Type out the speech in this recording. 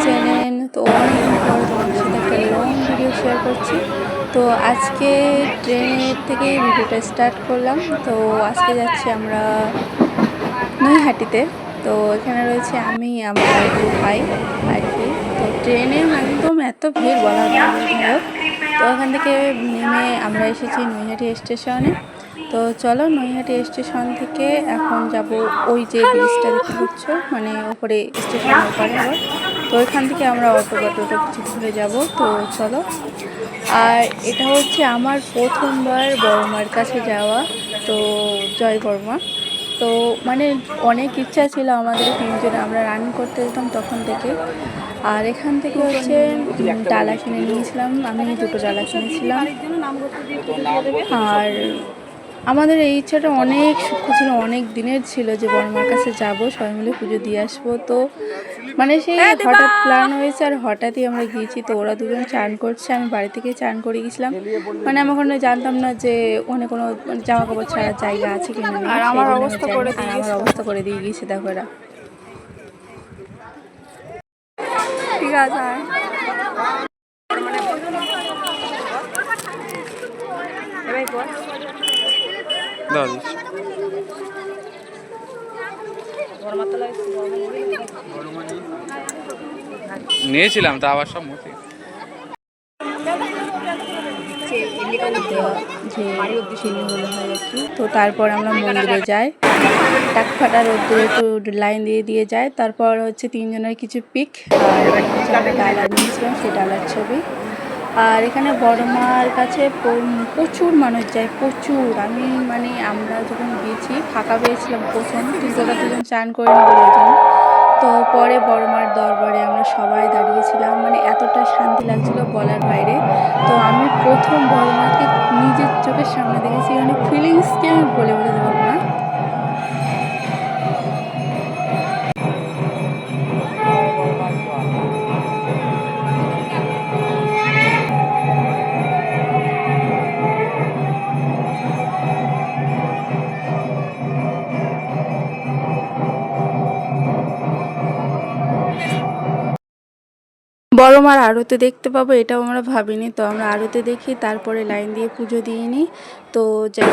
চেনেন, তো অনেকদিন পরে তোমাদের সাথে একটা লং ভিডিও শেয়ার করছি। তো আজকে ট্রেনের থেকেই ভিডিওটা স্টার্ট করলাম। তো আজকে যাচ্ছি আমরা নৈহাটিতে। তো এখানে রয়েছে আমি, আমার 2 ভাই আর কি। তো ট্রেনে একদম এত ভিড় বলার বাইরে, যাই হোক। তো এখান থেকে নেমে আমরা এসেছি নৈহাটি স্টেশনে। তো চলো, নৈহাটি স্টেশন থেকে এখন যাব ওই যে ব্রিজটা দেখতে পাচ্ছ, মানে ওপরে, স্টেশনের ওপরে আবার। তো ওইখান থেকে আমরা অটো কিছু ধরে যাব। তো চলো। আর এটা হচ্ছে আমার প্রথমবার বড়মার কাছে যাওয়া। তো জয় বড়মা। তো মানে অনেক ইচ্ছা ছিল আমাদের তিনজনে, আমরা রানিং করতে যেতাম তখন থেকে। আর এখান থেকে হচ্ছে ডালা কিনে নিয়েছিলাম, আমি 2টো ডালা কিনেছিলাম। আর আমাদের এই ইচ্ছাটা অনেক সূক্ষ্ম ছিল, অনেক দিনের ছিল যে বড়মার কাছে যাব, সবাই মিলে পুজো দিয়ে আসবো। তো মানে সেই হঠাৎ প্ল্যান হয়েছে আর হঠাৎই আমরা গিয়েছি। তো ওরা দুজন চান করছে, আমি বাড়ি থেকে চান করে গেছিলাম। মানে আমি ওখানে জানতাম না যে ওখানে কোনো জামা কাপড় ছাড়ার জায়গা আছে কিনা নেই, আর আমার অবস্থা করে দিয়ে গিয়েছে, দেখো এরা। ঠিক আছে। নিয়েছিলাম তা আবার সব মুছে তো তারপর আমরা মন্দিরে যাই, টাকফাটা রোদ্দুরে একটু লাইন দিয়ে যায়। তারপর হচ্ছে তিনজনের কিছু পিক, আর আমরা ডালা নিয়েছিলাম সেই ডালার ছবি। আর এখানে বড়মার কাছে প্রচুর মানুষ যায়, প্রচুর। আমি মানে আমরা যখন গিয়েছি ফাঁকা পেয়েছিলাম প্রথম, কিন্তু ওরা দুজন চান করে নেবো ওই জন্য। তো পরে বড়মার দরবারে আমরা সবাই দাঁড়িয়েছিলাম, মানে এতটা শান্তি লাগছিল বলার বাইরে। তো আমি প্রথম বড়মাকে নিজের চোখের সামনে দেখেছি, মানে ফিলিংসকে আমি বলে বোঝাতে পারবো না। বড়মার আরতি দেখতে পাবো এটাও আমরা ভাবিনি। তো আমরা আরতি দেখি, তারপরে লাইন দিয়ে পুজো দিয়ে নিই। তো যাই